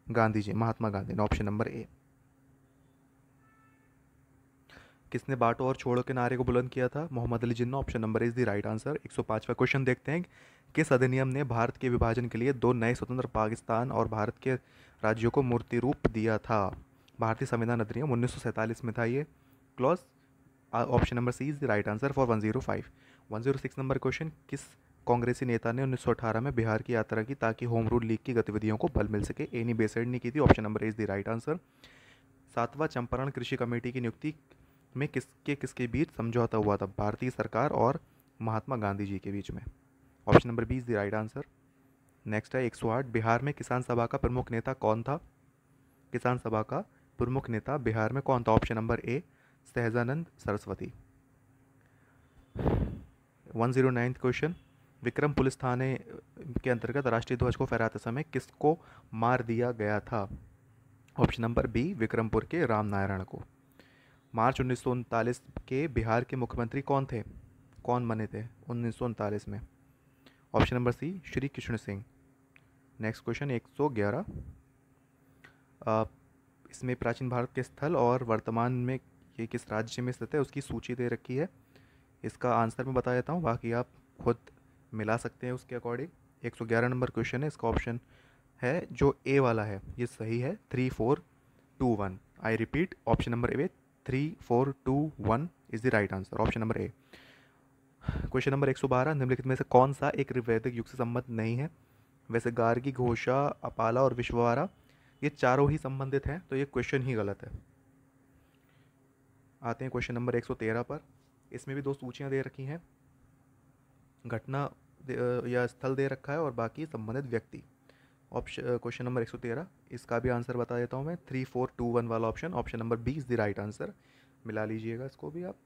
गांधी जी, महात्मा गांधी ने, ऑप्शन नंबर ए। किसने बांटो और छोड़ो के नारे को बुलंद किया था? Mohammad Ali Jinnah, option number is the right answer. 105वां क्वेश्चन देखते हैं, किस अधिनियम ने भारत के विभाजन के लिए दो नए स्वतंत्र पाकिस्तान और भारत के राज्यों को मूर्ति रूप दिया था? भारतीय संविधान अधिनियम 1947 में था ये clause. Option number C is the right answer for 105। 106 number question, किस कांग्रेसी नेता ने 1918 में बिहार की यात्रा की ताकि होम रूल लीग की गतिविधियों को बल मिल सके? एनी बेसेड ने की थी, option number is the right answer. 7वां चंपारण कृषि कमेटी की नियुक्ति में किसके बीच समझौता हुआ था? भारतीय सरकार और महात्मा गांधी जी के बीच में, option number B is the right answer. Next है 108, बिहार में किसान सभा का प्रमुख नेता कौन था? किसान सभा का प्रमुख नेता बिहार में कौन था? Option number A, Sahajanand Saraswati. 109 question, Vikram police थाने के अंतर्गत राष्ट्रीय ध्वज को फहराते समय किसको मार दिया गया था? ऑप्शन नंबर बी, विक्रमपुर के राम नारायण को। मार्च 1939 के बिहार के मुख्यमंत्री कौन थे? कौन बने थे 1939 में? Option number C, Shri Krishna Singh. Next question 111, इसमें प्राचीन भारत के स्थल और वर्तमान में ये किस राज्य में स्थित है उसकी सूची दे रखी है। इसका आंसर मैं बता देता हूँ, बाकी आप खुद मिला सकते हैं उसके अकॉर्डिंग। 111 नंबर क्वेश्चन है, इसका ऑप्शन है जो ए वाला है ये सही है, 3 4 2 1। I repeat, option number A 3 4 2 1 is the right answer, option number A. Question number 112, निम्नलिखित में से कौन सा एक ऋग्वैदिक युग से संबंध नहीं है? वैसे गार्गी, घोषा, अपाला और विश्ववारा ये चारों ही संबंधित हैं, तो ये क्वेश्चन ही गलत है। आते हैं क्वेश्चन नंबर 113 पर। इसमें भी दो सूचियां दे रखी हैं, घटना या स्थल दे रखा है और बाकी संबंधित व्यक्ति। ऑप्शन क्वेश्चन नंबर 113, इसका भी आंसर बता देता हूँ मैं, 3 4 2 1 वाला option, option number B is the right answer. मिला लीजिएगा इसको भी आप।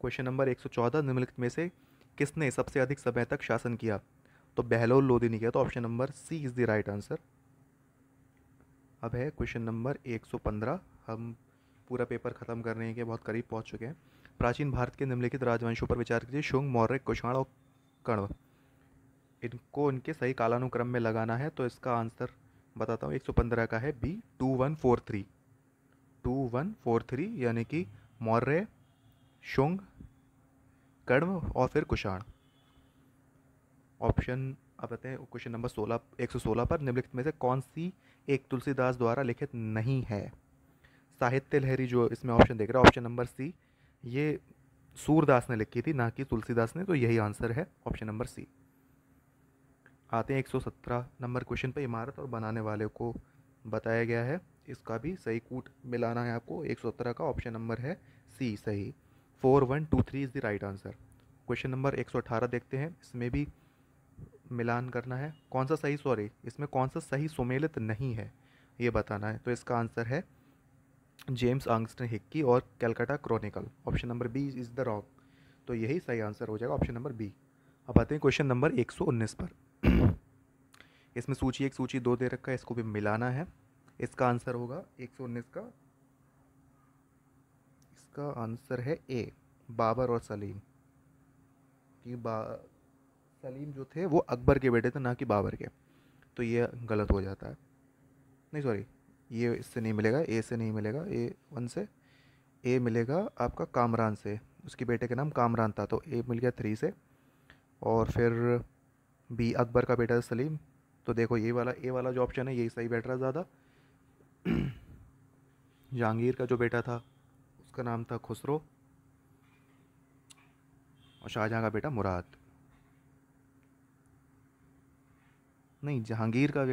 क्वेश्चन नंबर 114, निम्नलिखित में से किसने सबसे अधिक समय तक शासन किया? तो बहलोल लोदी ने किया, तो option number C is the right answer. अब है क्वेश्चन नंबर 115, हम पूरा पेपर खत्म करने के बहुत करीब पहुंच चुके हैं। प्राचीन भारत के निम्नलिखित राजवंशों पर विचार कीजिए, शुंग, मौर्य, कुषाण और कण्व। इनको इनके सही कालानुक्रम में लगाना है, तो इसका आंसर बताता हूँ। 115 का है बी, 2143। 2143 यानी कि मौर्य, शुंग, कण्व और फिर कुषाण। ऑप्शन अब आते हैं क्वेश्चन नंबर 116 पर, निम्नलिखित में से कौन सी एक तुलसीदास द्वारा लिखित नहीं है? साहित्य लहरी जो इसमें ऑप्शन देख रहा है, ऑप्शन नंबर सी, ये सूरदास ने लिखी थी ना कि तुलसीदास ने, तो यही आंसर है, ऑप्शन नंबर सी। आते हैं 117 नंबर क्वेश्चन पे, इमारत और बनाने वाले को बताया गया है, इसका भी सही कूट मिलाना है आपको। 117 का ऑप्शन नंबर है सी सही, 4123 is the right answer. Question number 118 देखते हैं, इसमें भी मिलान करना है, कौन सा सही, सॉरी इसमें कौन सा सही सुमेलित नहीं है ये बताना है। तो इसका आंसर है जेम्स आंगस्टन हिक्की और Calcutta Chronicle, option number B is the wrong, तो यही सही आंसर हो जाएगा, ऑप्शन नंबर बी। अब आते हैं क्वेश्चन नंबर 119 पर। इसमें सूची 1 सूची 2 दे रखा है, इसको भी मिलाना है। इसका आंसर होगा 119 का, इसका आंसर है ए, बाबर और सलीम। कि सलीम जो थे वो अकबर के बेटे थे ना कि बाबर के, तो ये गलत हो जाता है। नहीं सॉरी, ये इससे नहीं मिलेगा, ए से नहीं मिलेगा, ए वन से, ए मिलेगा आपका कामरान से, उसके बेटे का नाम कामरान था, तो ए मिल गया 3 से। और फिर बी, अकबर का बेटा था सलीम, तो देखो ये वाला ए वाला जो ऑप्शन है यही सही बैठ रहा है ज़्यादा। जहांगीर का जो बेटा था उसका नाम था खुसरो, और शाहजहाँ का बेटा मुराद। नहीं, जहांगीर का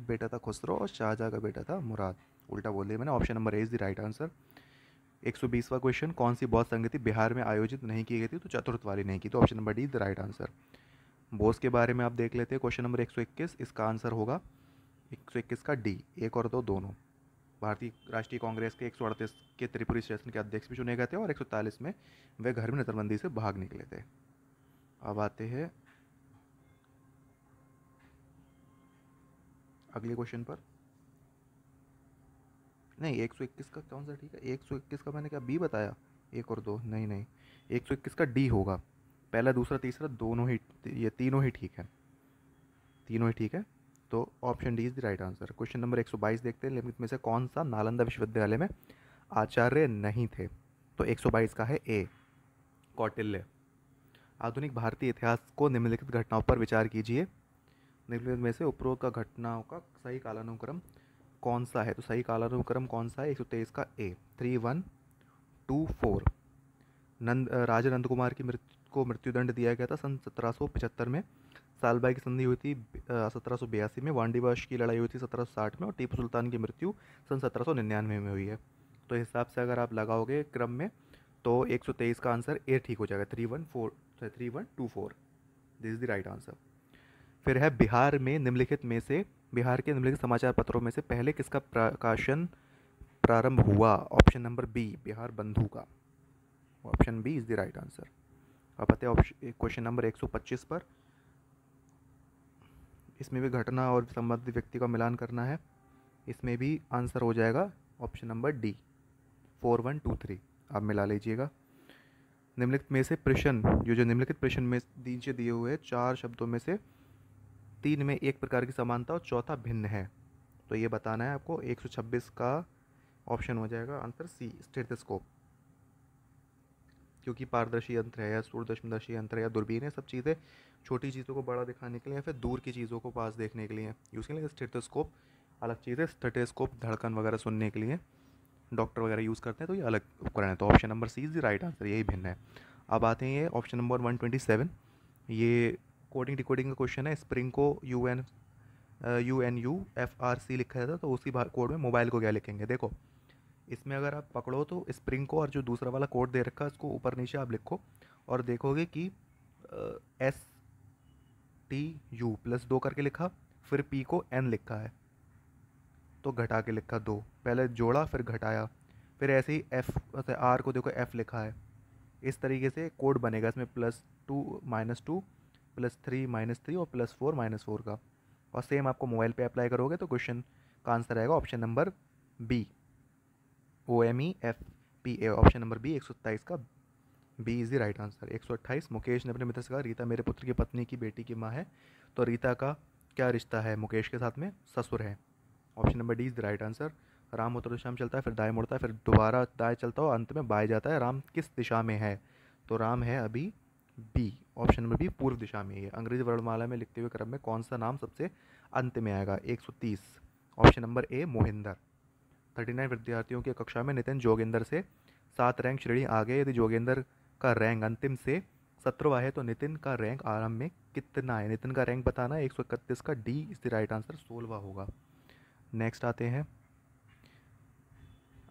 बेटा था खुसरो और शाहजहाँ का बेटा था मुराद, उल्टा बोल दिया मैंने। Option number A is the right answer. 120वां क्वेश्चन, कौन सी बौद्ध संगति बिहार में आयोजित नहीं की गई थी? तो चतुर्थ वाली नहीं की, तो option number D the right answer. Bose के बारे में आप देख लेते हैं, क्वेश्चन नंबर 121, इसका आंसर होगा 121 का डी, 1 और 2 दोनों। भारतीय राष्ट्रीय कांग्रेस के 138 के त्रिपुरी सेशन के अध्यक्ष भी चुने गए थे और 143 में वे घर में नजरबंदी से भाग निकले थे। अब आते हैं अगले क्वेश्चन पर। नहीं, 121 का कौन सा ठीक है? 121 का मैंने क्या बी बताया? एक और दो, नहीं नहीं, 121 का डी होगा। पहला दूसरा तीसरा दोनों ही, ये तीनों ही ठीक है, तीनों ही ठीक है। तो option D is the right answer. Question number 122 देखते हैं, निम्नलिखित में से कौन सा नालंदा विश्वविद्यालय में आचार्य नहीं थे? तो 122 का है ए, कौटिल्य। आधुनिक भारतीय इतिहास को निम्नलिखित घटनाओं पर विचार कीजिए। निम्नलिखित में से उपरोक्त का घटनाओं का सही कालानुक्रम कौन सा है? तो सही कालानुक्रम कौन सा है? 123 का ए, 3124। राजा नंद कुमार की मृत्युदंड दिया गया था सन 1775 में। सालबाई की संधि हुई थी 1782 में। वांडीवाश की लड़ाई हुई थी 1760 में। और टीपू सुल्तान की मृत्यु सन 1799 में हुई है। तो इस हिसाब से अगर आप लगाओगे क्रम में तो 123 का आंसर ए ठीक हो जाएगा, 3124, this is the right answer. फिर है बिहार के निम्नलिखित समाचार पत्रों में से पहले किसका प्रकाशन प्रारंभ हुआ? Option number B, Bihar Bandhu का। Option B is the right answer. अब आते हैं क्वेश्चन नंबर 125 पर। इसमें भी घटना और संबंधित व्यक्ति का मिलान करना है। इसमें भी आंसर हो जाएगा ऑप्शन नंबर डी, 4123। आप मिला लीजिएगा। निम्नलिखित में से प्रश्न जो निम्नलिखित प्रश्न में नीचे दिए हुए 4 शब्दों में से 3 में एक प्रकार की समानता और चौथा भिन्न है, तो ये बताना है आपको। 126 का ऑप्शन हो जाएगा आंसर सी, स्टेथोस्कोप। क्योंकि पारदर्शी यंत्र है या सूक्ष्मदर्शी यंत्र है या दूरबीन है, सब चीज़ें छोटी चीज़ों को बड़ा दिखाने के लिए या फिर दूर की चीज़ों को पास देखने के लिए यूज़ के लिए। स्टेथोस्कोप अलग चीज़ है, स्टेथोस्कोप धड़कन वगैरह सुनने के लिए डॉक्टर वगैरह यूज़ करते हैं, तो ये अलग उपकरण है। तो option number C is the right answer, यही भिन्न है। अब आते हैं ये ऑप्शन नंबर 127। ये कोडिंग डिकोडिंग का क्वेश्चन है। स्प्रिंग को UNUFRC लिखा जाता है, तो उसी कोड में मोबाइल को क्या लिखेंगे? देखो इसमें अगर आप पकड़ो तो स्प्रिंग को और जो दूसरा वाला कोड दे रखा है उसको ऊपर नीचे आप लिखो और देखोगे कि STU+2 करके लिखा, फिर P को N लिखा है तो घटा के लिखा 2, पहले जोड़ा फिर घटाया, फिर ऐसे ही R को देखो F लिखा है। इस तरीके से कोड बनेगा इसमें +2 -2 +3 -3 और +4 -4 का। और सेम आपको मोबाइल पे अप्लाई करोगे तो क्वेश्चन का आंसर आएगा option number B, OMEFPA। Option number B 127 का B is the right answer. 128, Mukesh ने अपने मित्र से कहा रीता मेरे पुत्र की पत्नी की बेटी की माँ है, तो रीता का क्या रिश्ता है मुकेश के साथ में? ससुर है। Option number D is the right answer. Ram उत्तर दिशा में चलता है, फिर दाएं मुड़ता है, फिर दोबारा दाएं चलता है और अंत में बाएं जाता है। राम किस दिशा में है? तो राम है अभी बी, ऑप्शन नंबर बी पूर्व दिशा में ही है। अंग्रेजी वर्णमाला में लिखते हुए क्रम में कौन सा नाम सबसे अंत में आएगा? 130, ऑप्शन नंबर ए मोहिंदर। 39 विद्यार्थियों की कक्षा में नितिन जोगेंद्र से 7 रैंक श्रेणी आगे। यदि जोगेंद्र का रैंक अंतिम से 17वां है तो नितिन का रैंक आरंभ में कितना है? नितिन का रैंक बताना है। 131 का D is the right answer, 16वां होगा। नेक्स्ट आते हैं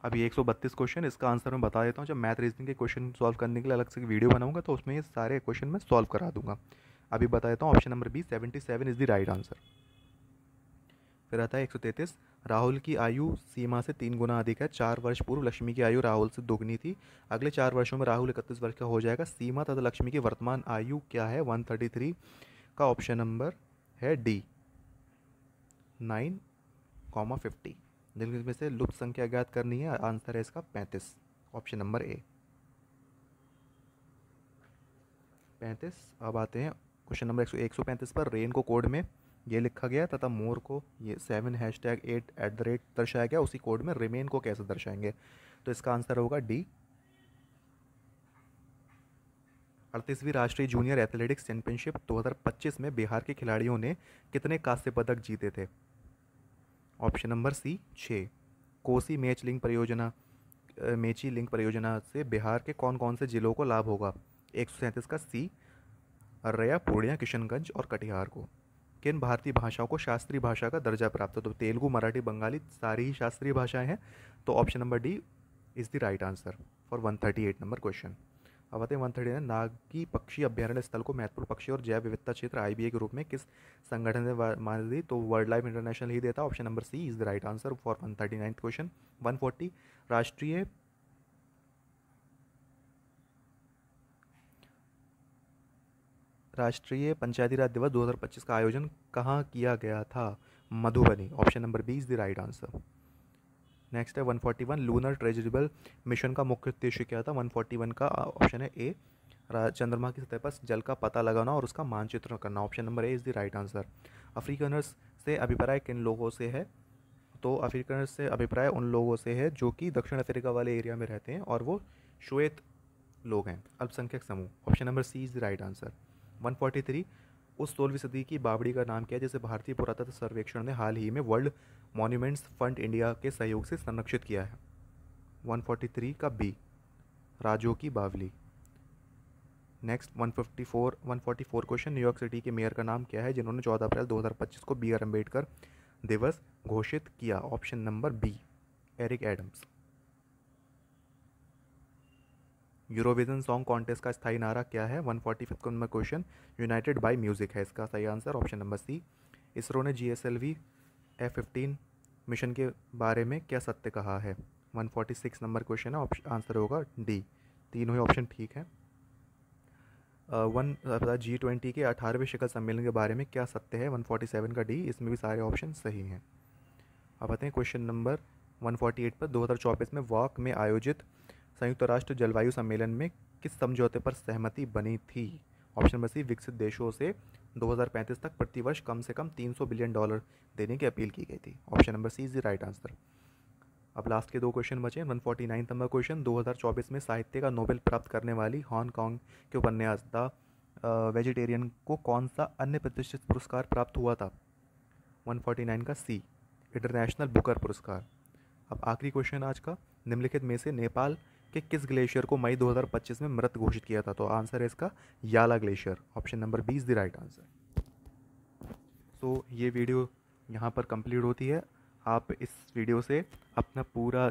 अभी 132 क्वेश्चन, इसका आंसर मैं बता देता हूँ। जब मैथ रीजनिंग के क्वेश्चन सॉल्व करने के लिए अलग से वीडियो बनाऊंगा तो उसमें ये सारे क्वेश्चन मैं सॉल्व करा दूंगा। अभी बता देता हूँ, option number B 77 is the right answer. फिर आता है 133, राहुल की आयु सीमा से 3 गुना अधिक है। 4 वर्ष पूर्व लक्ष्मी की आयु राहुल से दोगुनी थी। अगले 4 वर्षों में राहुल 31 वर्ष का हो जाएगा। सीमा तथा लक्ष्मी की वर्तमान आयु क्या है? 133 का ऑप्शन नंबर है डी, 9,50। जिनमें से लुप्त संख्या ज्ञात करनी है, आंसर है इसका 35, ऑप्शन नंबर ए 35। अब आते हैं क्वेश्चन नंबर 135 पर। रेन को कोड में ये लिखा गया तथा मोर को ये 7 #8 दर्शाया गया, उसी कोड में रिमेन को कैसे दर्शाएंगे? तो इसका आंसर होगा डी। 38वीं राष्ट्रीय जूनियर एथलेटिक्स चैंपियनशिप 2025 में बिहार के खिलाड़ियों ने कितने कांस्य पदक जीते थे? Option number C 6। Kosi Mechi link परियोजना से बिहार के कौन कौन से जिलों को लाभ होगा? 137 का सी, अररिया, पूर्णिया, किशनगंज और कटिहार को। किन भारतीय भाषाओं को शास्त्रीय भाषा का दर्जा प्राप्त है? तो तेलुगु, मराठी, बंगाली सारी ही शास्त्रीय भाषाएं हैं, तो option number D is the right answer for 138 number question. अब आते हैं 139, नागी पक्षी अभ्यारण्य स्थल को महत्वपूर्ण पक्षी और जैव विविधता क्षेत्र IBA के रूप में किस संगठन ने मान दी? तो वर्ल्ड लाइफ इंटरनेशनल ही देता है। Option number C is the right answer for 139 question. 140, राष्ट्रीय पंचायती राज दिवस 2025 का आयोजन कहाँ किया गया था? Madhubani, option number B is the right answer. Next है 141 लूनर ट्रेजरेबल मिशन का मुख्य उद्देश्य क्या था। 141 का ऑप्शन है ए चंद्रमा की सतह पर जल का पता लगाना और उसका मानचित्रण करना। Option number A is the right answer. Afrikaners से अभिप्राय किन लोगों से है, तो अफ्रीकनर्स से अभिप्राय उन लोगों से है जो कि दक्षिण अफ्रीका वाले एरिया में रहते हैं और वो श्वेत लोग हैं, अल्पसंख्यक समूह। Option number C is the right answer. 143 उस 16वीं सदी की बावड़ी का नाम क्या है जिसे भारतीय पुरातत्व सर्वेक्षण ने हाल ही में वर्ल्ड मॉन्यूमेंट्स फंड इंडिया के सहयोग से संरक्षित किया है। 143 का बी राजो की बावली। नेक्स्ट 144 क्वेश्चन न्यूयॉर्क सिटी के मेयर का नाम क्या है जिन्होंने 14 अप्रैल 2025 को बी आर अम्बेडकर दिवस घोषित किया। Option number B Eric Adams. Eurovision song contest का स्थायी नारा क्या है। 145 number question united by music है इसका सही answer. Option number C. ISRO ने GSLV F-15 मिशन के बारे में क्या सत्य कहा है। 146 नंबर क्वेश्चन है, आंसर होगा डी, तीनों ही ऑप्शन ठीक है। G20 के 18वें शिखर सम्मेलन के बारे में क्या सत्य है। 147 का डी, इसमें भी सारे ऑप्शन सही हैं। अब आते हैं क्वेश्चन नंबर 148 पर। 2024 में वॉक में आयोजित संयुक्त राष्ट्र जलवायु सम्मेलन में किस समझौते पर सहमति बनी थी। ऑप्शन नंबर सी विकसित देशों से 2035 तक प्रतिवर्ष कम से कम $300 बिलियन देने की अपील की गई थी। Option number C is the right answer. अब लास्ट के 2 क्वेश्चन बचे। 149 नंबर क्वेश्चन 2024 में साहित्य का नोबेल प्राप्त करने वाली हांगकांग के उपन्यास द वेजिटेरियन को कौन सा अन्य प्रतिष्ठित पुरस्कार प्राप्त हुआ था। 149 का सी इंटरनेशनल बुकर पुरस्कार। अब आखिरी क्वेश्चन आज का, निम्नलिखित में से नेपाल के किस ग्लेशियर को मई 2025 में मृत घोषित किया था। तो आंसर है इसका Yala glacier. Option number B is the right answer. So ये वीडियो यहाँ पर कंप्लीट होती है। आप इस वीडियो से अपना पूरा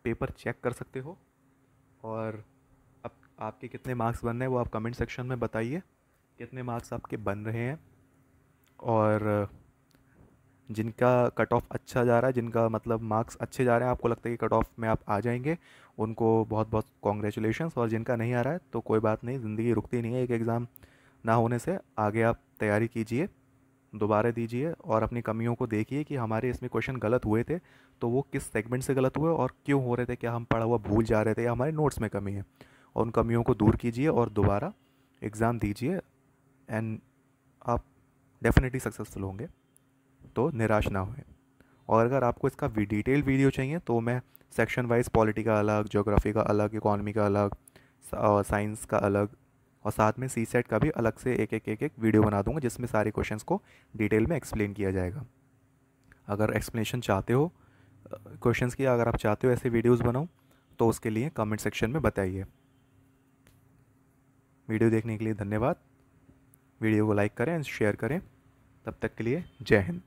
पेपर चेक कर सकते हो और अब आपके कितने मार्क्स बन रहे हैं वो आप कमेंट सेक्शन में बताइए, कितने मार्क्स आपके बन रहे हैं। और जिनका कट ऑफ अच्छा जा रहा है, जिनका मतलब मार्क्स अच्छे जा रहे हैं, आपको लगता है कि कट ऑफ में आप आ जाएंगे, उनको बहुत बहुत कॉन्ग्रेचुलेशंस। और जिनका नहीं आ रहा है तो कोई बात नहीं, ज़िंदगी रुकती नहीं है। एक एग्ज़ाम ना होने से आगे आप तैयारी कीजिए, दोबारा दीजिए और अपनी कमियों को देखिए कि हमारे इसमें क्वेश्चन गलत हुए थे तो वो किस सेगमेंट से गलत हुए और क्यों हो रहे थे, क्या हम पढ़ा हुआ भूल जा रहे थे या हमारे नोट्स में कमी है। और उन कमियों को दूर कीजिए और दोबारा एग्ज़ाम दीजिए एंड आप डेफिनेटली सक्सेसफुल होंगे, तो निराश ना होएं। और अगर आपको इसका डिटेल वीडियो चाहिए तो मैं सेक्शन वाइज पॉलिटी का अलग, ज्योग्राफी का अलग, इकोनॉमी का अलग, साइंस का अलग और साथ में CSET का भी अलग से एक वीडियो बना दूंगा जिसमें सारे क्वेश्चंस को डिटेल में एक्सप्लेन किया जाएगा। अगर एक्सप्लेनेशन चाहते हो क्वेश्चंस की, अगर आप चाहते हो ऐसे वीडियोस बनाऊं तो उसके लिए कमेंट सेक्शन में बताइए। वीडियो देखने के लिए धन्यवाद। वीडियो को लाइक करें, शेयर करें। तब तक के लिए जय हिंद।